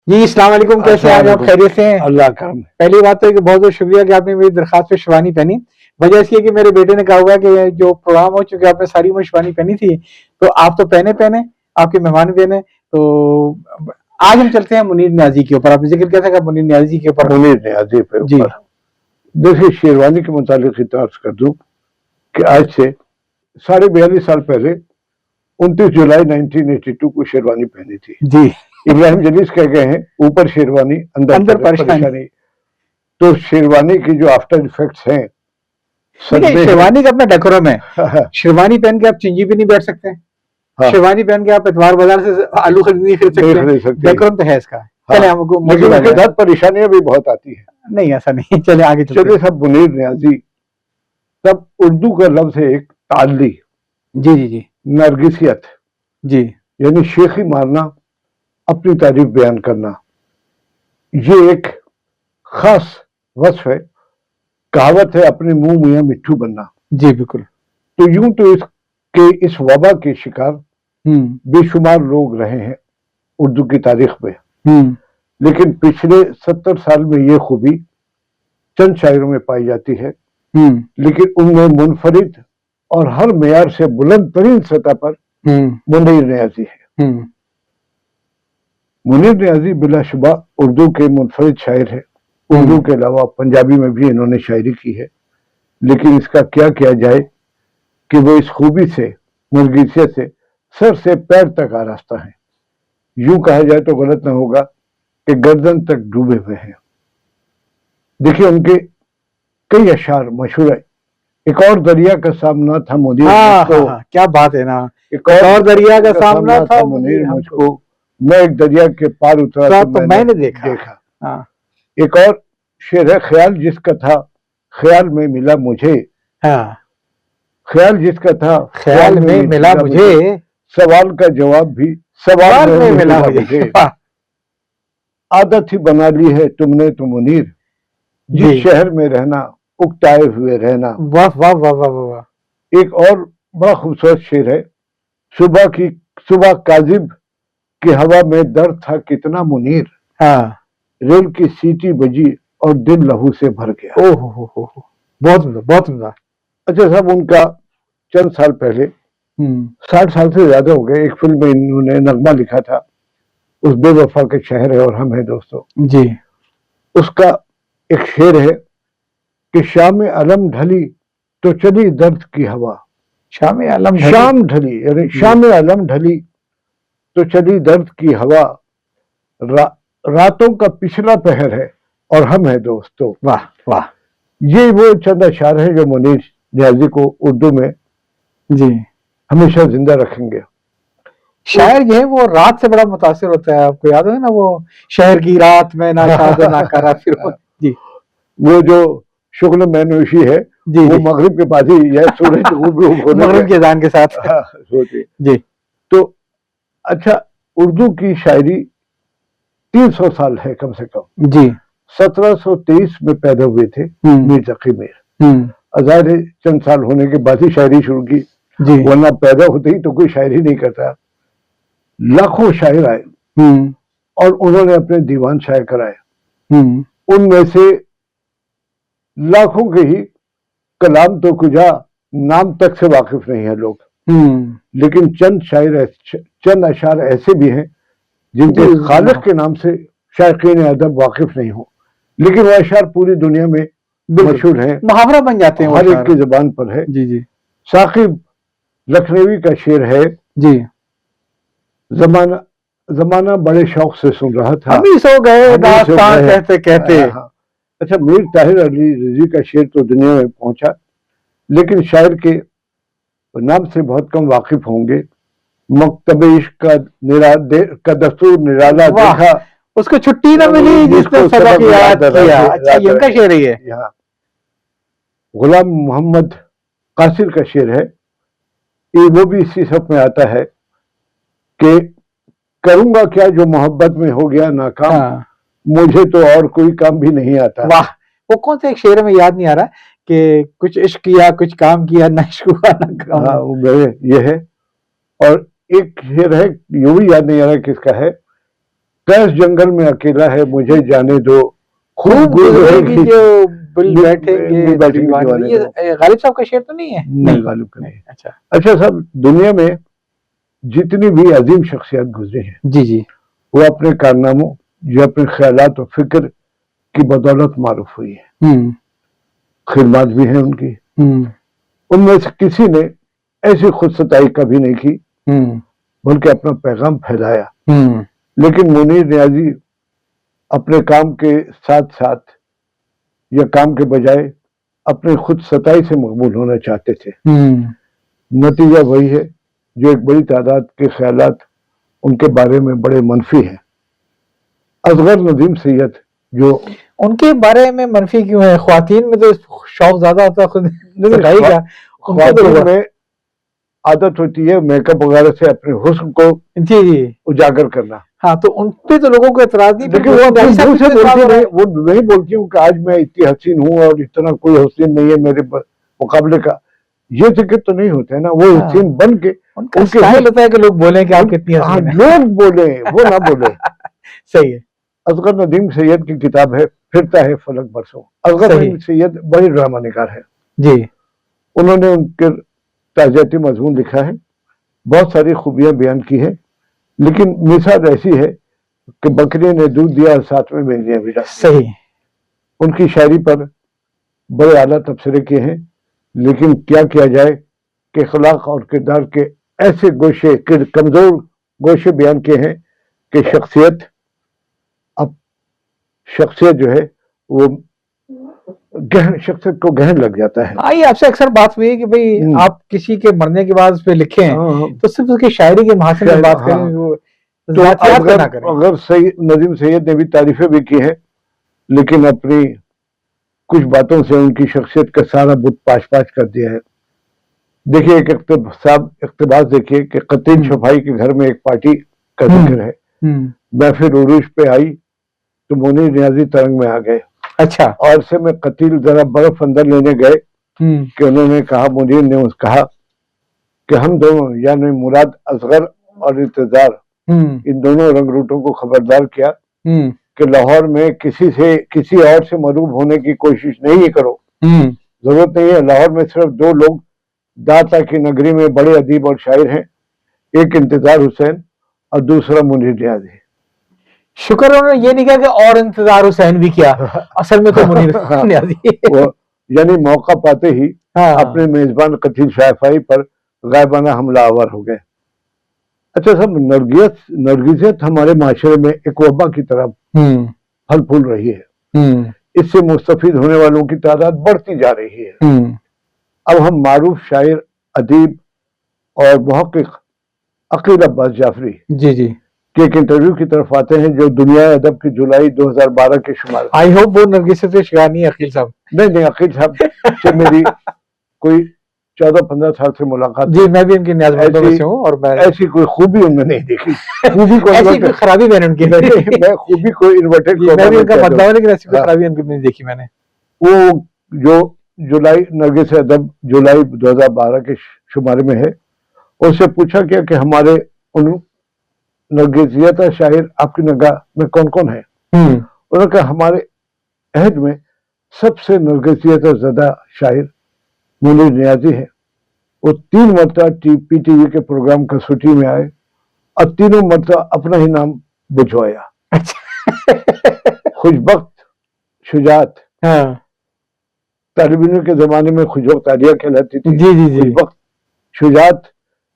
جی السلام علیکم، کیسے ہیں آپ؟ خیریت سے ہیں؟ اللہ کرم۔ پہلی بات تو بہت بہت شکریہ کہ آپ نے میری درخواست پہ شیروانی پہنی۔ وجہ اس کی ہے کہ میرے بیٹے نے کہا ہوا کہ جو پروگرام ہو چکے آپ نے ساری میں شیروانی پہنی تھی، تو آپ تو پہنے آپ کے مہمان بھی پہنے۔ تو آج ہم چلتے ہیں منیر نیازی کے اوپر۔ آپ نے ذکر کیا تھا کہ منیر نیازی کے اوپر۔ منیر نیازی پہ جی دیکھیے، شیروانی کے متعلق اتعارف کر دوں کہ آج سے 42.5 سال پہلے 29 جولائی 1982 کو شیروانی پہنی تھی۔ جی ابراہیم جلیس کہہ گئے ہیں اوپر شیروانی اندر پریشانی۔ تو شیروانی کی جو آفٹر ایفیکٹس ہیں، شیروانی کا اپنا ڈیکورم ہے۔ شیروانی پہن کے آپ چنجی بھی نہیں بیٹھ سکتے، شیروانی پہن کے آپ اتوار بازار سے آلو نہیں خرید سکتے۔ ڈیکورم تو ہے اس کا۔ لیکن اس کے ساتھ پریشانیاں بھی بہت آتی ہیں۔ نہیں ایسا نہیں، چلے آگے چلے سب۔ منیر نیازی تب اردو کا لفظ ہے ایک تعلی، جی جی جی نرگسیت، جی یعنی شیخی مارنا، اپنی تعریف بیان کرنا، یہ ایک خاص وصف ہے۔ کہاوت ہے اپنے منہ میاں مٹھو بننا۔ جی بالکل۔ تو یوں تو اس وبا کے شکار بے شمار لوگ رہے ہیں اردو کی تاریخ میں، لیکن پچھلے 70 سال میں یہ خوبی چند شاعروں میں پائی جاتی ہے، لیکن ان میں منفرد اور ہر معیار سے بلند ترین سطح پر منیر نیازی ہے۔ منیر نیازی بلا شبہ اردو کے منفرد شاعر ہے۔ اردو کے علاوہ پنجابی میں بھی انہوں نے شاعری کی ہے، لیکن اس کا کیا کیا جائے کہ وہ اس خوبی سے، نرگسیت سے سر سے پیر تک آراستہ ہیں۔ یوں کہا جائے تو غلط نہ ہوگا کہ گردن تک ڈوبے ہوئے ہیں۔ دیکھیے ان کے کئی اشعار مشہور ہے۔ ایک اور دریا کا سامنا تھا منیر مجھ کو، کیا بات ہے نا، ایک اور دریا کا سامنا تھا منیر مجھ کو، میں ایک دریا کے پار اترا تو میں نے دیکھا۔ ایک اور شعر ہے، خیال جس کا تھا خیال میں ملا مجھے، خیال جس کا تھا خیال میں ملا مجھے، سوال کا جواب بھی سوال میں ملا مجھے، عادت ہی بنا لی ہے تم نے تو منیر، جس شہر میں رہنا اکتائے ہوئے رہنا۔ واہ واہ واہ واہ واہ۔ ایک اور بڑا خوبصورت شعر ہے، صبح کاذب کی ہوا میں درد تھا کتنا منیر، ریل کی سیٹی بجی اور دل لہو سے بھر گیا۔ بہت عمدہ بہت عمدہ۔ اچھا صاحب، ان کا چند سال پہلے 60 سال سے زیادہ ہو گئے، ایک فلم میں انہوں نے نغمہ لکھا تھا، اس بے وفا کے شہر ہے اور ہم ہیں دوستو۔ جی اس کا ایک شعر ہے کہ شام علم ڈھلی تو چلی درد کی ہوا، شام ڈھلی یعنی شام علم ڈھلی تو چلی درد کی ہوا، راتوں کا پچھلا پہر ہے اور ہم ہیں دوستو۔ واہ واہ۔ یہ وہ چند اشعار ہیں جو منیر نیازی کو اردو میں جی ہمیشہ زندہ رکھیں گے۔ شاعر جو ہے وہ رات سے بڑا متاثر ہوتا ہے، آپ کو یاد ہے نا وہ شہر کی رات میں نہ شاد و نہ کرا پھر جی وہ جو شغل میں نوشی ہے وہ مغرب کے بعد ہی یا سورج مغرب کے اذان کے ساتھ جی۔ تو اچھا، اردو کی شاعری 300 سال ہے کم سے کم جی۔ 1723 میں پیدا ہوئے تھے میر تقی میر، ظاہر چند سال ہونے کے بعد ہی شاعری شروع کی، ورنہ پیدا ہوتے ہی تو کوئی شاعری نہیں کرتا۔ لاکھوں شاعر آئے اور انہوں نے اپنے دیوان شائع کرائے، ان میں سے لاکھوں کے ہی کلام تو کجا نام تک سے واقف نہیں ہیں لوگ، لیکن چند اشعار ایسے بھی ہیں جن کے خالق کے نام سے شائقین ادب واقف نہیں ہوں، لیکن وہ اشعار پوری دنیا میں مشہور ہیں، محاورہ بن جاتے ہیں، ہر ایک کی زبان پر ہے۔ جی جی۔ ثاقب لکھنوی کا شعر ہے جی، زمانہ بڑے شوق سے سن رہا تھا، ہم ہی سو گئے داستان کہتے کہتے۔ اچھا، میر طاہر علی رضوی کا شعر تو دنیا میں پہنچا، لیکن شاعر کے نام سے بہت کم واقف ہوں گے۔ مکتب عشق کا دستور نرالا دیکھا، اس کو چھٹی نہ ملی جس نے سبق یاد کیا۔ اچھا، یہ ان کا شعر ہے۔ غلام محمد قاصر کا شعر ہے، وہ بھی اسی صف میں آتا ہے کہ کروں گا کیا جو محبت میں ہو گیا ناکام، مجھے تو اور کوئی کام بھی نہیں آتا۔ واہ، وہ کون سے ایک شعر میں یاد نہیں آ رہا کہ کچھ عشق کیا کچھ کام کیا نہ عشق ہوا نہ کام۔ یہ ہے۔ اور ایک شعر ہے، یہ بھی یاد نہیں آ رہا کس کا ہے कैस जंगल में अकेला है मुझे जाने दो, खूब गुजरेगी जो बिल बैठेंगे बैठेंगे दीवाने। दीवाने ये दो। गालिब साहब का शेर तो नहीं है? नहीं, गालिब का नहीं। अच्छा अच्छा साहब, दुनिया में जितनी भी अजीम शख्सियत गुजरी हैं, जी जी, वो अपने कारनामों या अपने ख्यालात और फिक्र की बदौलत मारूफ हुई है। खिदमत भी है उनकी। उनमें से किसी ने ऐसी खुद सताई कभी नहीं की, बल्कि अपना पैगाम फैलाया। लेकिन मुनीर नियाजी अपने काम के साथ साथ या काम के बजाय अपने खुद सताई से मकबूल होना चाहते थे। नतीजा वही है जो एक बड़ी तादाद के ख्यालात उनके बारे में बड़े मनफी हैं। असगर नदीम सैयद जो उनके बारे में मनफी क्यों है? ख्वातीन में तो शौक ज्यादा होता है, खुद का ख्वातीन में आदत होती है मेकअप वगैरह से अपने हुस्न को जी जी उजागर करना। हाँ, तो उन पे तो लोगों को एतराज नहीं, लेकिन वो अपने मुंह से बोलती नहीं, वो नहीं बोलती हूँ कि आज मैं इतनी हसीन हूँ और इतना कोई हसीन नहीं है मेरे मुकाबले का। ये जिक्र तो नहीं होता है ना, वो हसीन बन के उनका स्टाइल होता है कि लोग बोलें कि आप कितनी हसीन हैं। लोग बोले, वो ना बोले। सही है। असगर नदीम सैयद की किताब है फिरता है फलक बरसों। असगर नदीम सैयद बड़े ड्रामा निगार है जी। उन्होंने उनके ताजियाती मजमून लिखा है, बहुत सारी खूबियां बयान की है, लेकिन मिसाल ऐसी है कि बकरी ने दूध दिया और साथ में मेंढियां भी डाली। सही। उनकी शायरी पर बड़े आला तबसरे किए हैं, लेकिन क्या किया जाए कि अखलाक और किरदार के ऐसे गोशे, कमजोर गोशे बयान किए हैं कि शख्सियत जो है वो गहन, शख्सियत को गहन लग जाता है। ये आपसे अक्सर बात हुई है कि भाई आप किसी के मरने के बाद उस पे लिखे हैं तो सिर्फ उसकी शायरी के महासन में बात करें, वो तो अगर सही नदीम सैयद ने भी तारीफें भी की है, लेकिन अपनी कुछ बातों से उनकी शख्सियत का सारा बुत पाश पाश कर दिया है। देखिए एक इक़्तिबास देखिए कि कतील शफाई के घर में एक पार्टी का जिक्र है। महफिल उरूज पे आई तो मुनीर नियाजी तरंग में आ गए। अच्छा। और से में कतील जरा बर्फ अंदर लेने गए कि उन्होंने कहा, मुनीर ने कहा कि हम दोनों यानी मुराद असगर और इंतजार इन दोनों रंगरूटों को खबरदार किया कि लाहौर में किसी और से मरूब होने की कोशिश नहीं करो। जरूरत नहीं है। लाहौर में सिर्फ दो लोग दाता की नगरी में बड़े अदीब और शायर हैं, एक इंतजार हुसैन और दूसरा मुनीर नियाजी। शुक्र उन्होंने ये नहीं कहा कि और इंतजार हुसैन भी किया, असल में तो मुनीर नियाजी। यानी मौका पाते ही अपने मेजबान कतील शाफाई पर गायबाना हमला आवर हो गए। अच्छा साहब, नरगिसियत हमारे माशरे में एक वबा की तरह फल फूल रही है। इससे मुस्तफीद होने वालों की तादाद बढ़ती जा रही है। अब हम मारूफ शायर, अदीब और मुहक्किक अकील अब्बास जाफरी जी जी के एक इंटरव्यू की तरफ आते हैं जो दुनिया अदब की जुलाई 2012 के शुमार। आई होप वो नरगिसियत से शिकार नहीं है अकील साहब। नहीं, अकील साहब से मेरी कोई 14-15 साल से मुलाकात। जी, मैं भी उनकी न्याज़मंदों में से हूँ और मैं ऐसी कोई खूबी उनमें नहीं देखी। खूबी को ऐसी कोई खराबी मैंने उनकी मैं खूबी को इन्वर्टेड मैं भी उनका मतलब है, लेकिन ऐसी कोई खराबी उनकी नहीं देखी मैंने। वो जो नरगिस अदब जुलाई 2012 के शुमारे में है, उससे पूछा गया कि हमारे उन नरगिसियत शायर आपकी निगाह में कौन कौन है। उन्होंने कहा हमारे अहद में सबसे नरगिसियत ज़दा शायर मुनीर नियाजी है। वो 3 मरतबा पीटीवी के प्रोग्राम कसौटी में आए और तीनों मरतबा अपना ही नाम बुझवाया। खुशबख्त, शुजात। तालिब इल्म के जमाने में खुशबख्त आलिया कहलाती थी। जी जी जी। खुशबख्त शुजात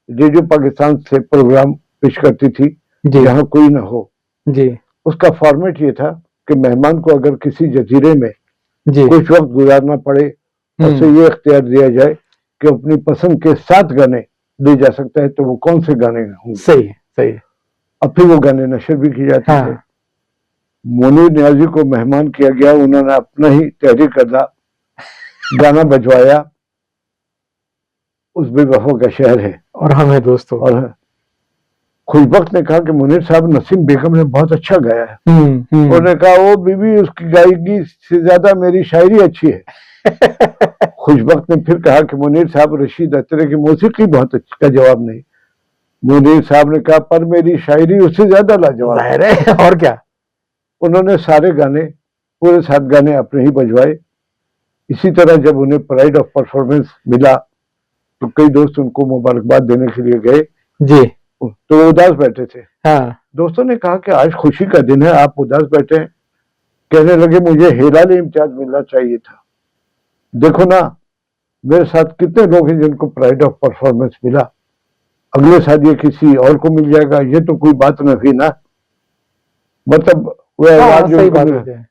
रेडियो पाकिस्तान से प्रोग्राम पेश करती थी जहां कोई ना हो जी। उसका फॉर्मेट ये था कि मेहमान को अगर किसी जजीरे में कुछ वक्त गुजारना पड़े उसे ये इख्तियार दिया जाए कि अपनी पसंद के 7 गाने दिए जा सकता है, तो वो कौन से गाने होंगे। सही सही। अब फिर वो गाने नशर भी किए जाते थे। मुनीर नियाजी को मेहमान किया गया, उन्होंने अपना ही तहरीर करदा गाना बजवाया, उस बेवफा का शहर है और हम हैं दोस्तों। और खुशबख्त ने कहा कि मुनीर साहब नसीम बेगम ने बहुत अच्छा गाया है। उन्होंने कहा वो बीवी उसकी गायकी से ज्यादा मेरी शायरी अच्छी है। खुशबख्त ने फिर कहा कि मुनीर साहब रशीद अत्रे की मौसीकी बहुत अच्छी। का जवाब नहीं। मुनीर साहब ने कहा पर मेरी शायरी उससे ज्यादा लाजवाब है। जाहिर है, और क्या। उन्होंने सारे गाने, पूरे 7 गाने अपने ही बजवाए। इसी तरह जब उन्हें प्राइड ऑफ परफॉर्मेंस मिला तो कई दोस्त उनको मुबारकबाद देने के लिए गए जी। तो वो उदास बैठे थे। हाँ। दोस्तों ने कहा कि आज खुशी का दिन है, आप उदास बैठे हैं। कहने लगे मुझे हेलाली इम्तियाज मिलना चाहिए था। देखो ना मेरे साथ कितने लोग हैं जिनको प्राइड ऑफ परफॉर्मेंस मिला, अगले साल ये किसी और को मिल जाएगा, ये तो कोई बात न हुई ना। मतलब वह हाँ, जो सही उनको बात मिला। है।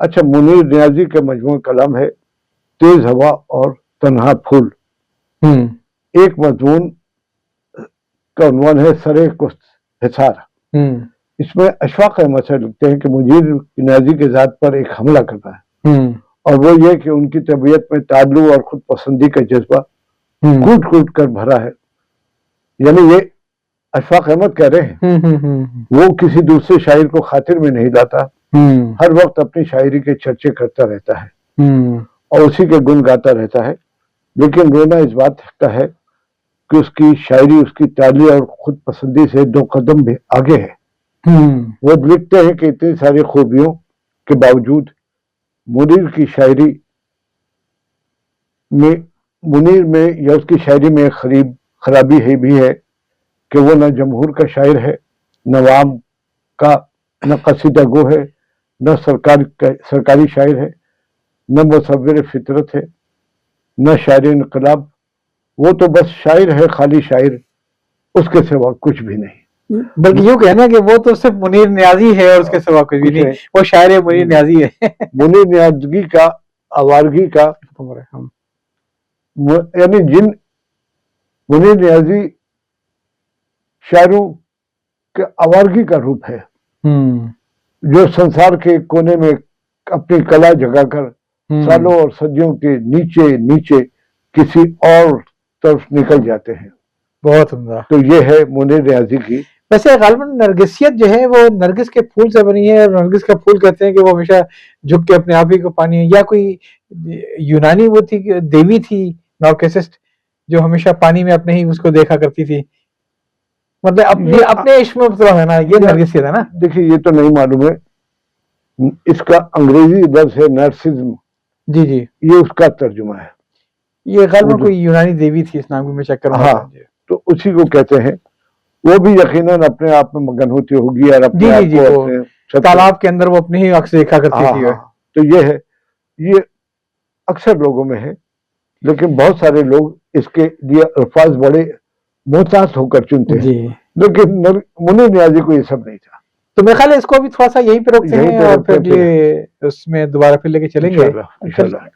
अच्छा, मुनीर नियाजी के मजमूए कलाम है तेज हवा और तन्हा फूल। एक मजमून का उन्वान है सरे कुस्त हिसार। इसमें अशफाक अहमद से लिखते हैं कि मुनीर नियाजी के जात पर एक हमला करना है और वो ये कि उनकी तबीयत में ताल्लु और खुद पसंदी का जज्बा कूट कूट कर भरा है। यानी ये अशफाक अहमद कह रहे हैं, वो किसी दूसरे शायर को खातिर में नहीं लाता, हर वक्त अपनी शायरी के चर्चे करता रहता है और उसी के गुण गाता रहता है। लेकिन रोना इस बात का है कि उसकी शायरी उसकी ताली और खुद पसंदी से 2 कदम भी आगे है। वो लिखते हैं कि इतनी सारी खूबियों के बावजूद मुनीर की शायरी में मुनीर में या उसकी शायरी में खराबी है भी है कि वो न जमहूर का शायर है, न वाम का, न कसीदा गो है, न सरकारी शायर है, न मुसव्विर फितरत है, न शायर इनकलाब। वो तो बस शायर है, खाली शायर, उसके सिवा कुछ भी नहीं। बल्कि यूं कहना कि वो तो सिर्फ मुनीर नियाजी है और उसके सिवा कुछ भी नहीं, वो शायर है, मुनीर नियाजी है। मुनीर नियाजी का आवारगी का यानी जिन मुनीर नियाजी शायरों के आवारगी का रूप है जो संसार के कोने में अपनी कला जगाकर सालों और सदियों के नीचे नीचे किसी और तरफ निकल जाते हैं। बहुत उम्दा। तो ये है मुनीर नियाजी की। वैसे गालिबन नरगिसियत जो है वो नरगिस के फूल से बनी है, और नरगिस का फूल कहते हैं कि वो हमेशा झुक के अपने आप ही को पानी, या कोई यूनानी वो थी देवी थी नॉर्केसिस्ट जो हमेशा पानी में अपने ही उसको देखा करती थी, मतलब अपने इश्क में मुबतला है ना, ये नरगिसियत है ना। देखिए ये तो नहीं मालूम है, इसका अंग्रेजी लफ्ज है नर्सिज्म। जी जी, ये उसका तर्जुमा है। ये गालिबन कोई यूनानी देवी थी, इस नाम को मैं चेक करूंगा। हाँ, तो उसी को कहते हैं। वो भी यकीनन अपने आप में मगन होती होगी और अपने आप को अपने तालाब के अंदर वो अपने ही अक्स देखा करती थी। तो ये है, ये अक्सर लोगों में है, लेकिन बहुत सारे लोग इसके लिए अल्फाज बड़े मोहताज होकर चुनते हैं, लेकिन मुनीर नियाजी को ये सब नहीं था। तो मेरे ख्याल है इसको भी थोड़ा सा यहीं पे रोकते हैं और फिर ये उसमें दोबारा फिर लेके चलेंगे इंशाल्लाह।